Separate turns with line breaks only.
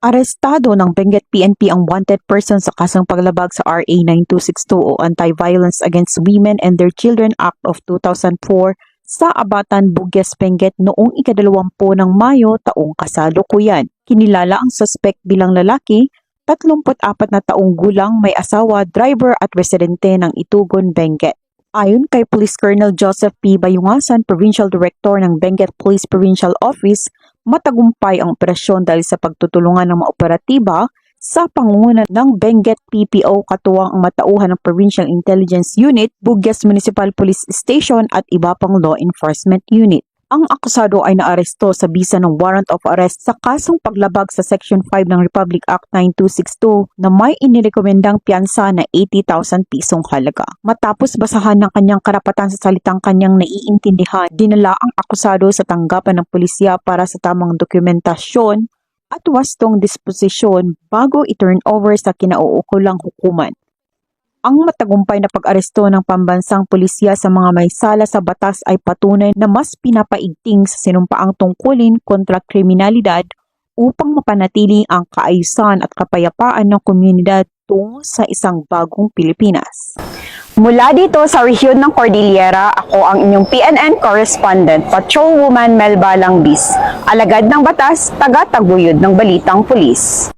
Arestado ng Benguet PNP ang wanted person sa kasong paglabag sa RA 9262 o Anti-Violence Against Women and Their Children Act of 2004 sa Abatan, Bugyas, Benguet noong ika-20 ng Mayo taong kasalukuyan. Kinilala ang suspect bilang lalaki, 34 na taong gulang, may asawa, driver at residente ng Itugon, Benguet. Ayon kay Police Colonel Joseph P. Bayungasan, Provincial Director ng Benguet Police Provincial Office, matagumpay ang operasyon dahil sa pagtutulungan ng mga operatiba sa pangunguna ng Benguet PPO katuwang ang matauhan ng Provincial Intelligence Unit, Bugyas Municipal Police Station at iba pang law enforcement unit. Ang akusado ay naaresto sa bisa ng warrant of arrest sa kasong paglabag sa Section 5 ng Republic Act 9262 na may inirekomendang piyansa na 80,000 pisong halaga. Matapos basahan ng kanyang karapatan sa salitang kanyang naiintindihan, dinala ang akusado sa tanggapan ng pulisya para sa tamang dokumentasyon at wastong disposisyon bago i-turn over sa kinauukulang hukuman. Ang matagumpay na pag-aresto ng pambansang pulisya sa mga may sala sa batas ay patunay na mas pinapaigting sa sinumpaang tungkulin kontra kriminalidad upang mapanatili ang kaayusan at kapayapaan ng komunidad tungo sa isang bagong Pilipinas.
Mula dito sa rehiyon ng Cordillera, ako ang inyong PNN correspondent, Patrolwoman Melba Langbis, alagad ng batas, taga-taguyod ng Balitang Pulis.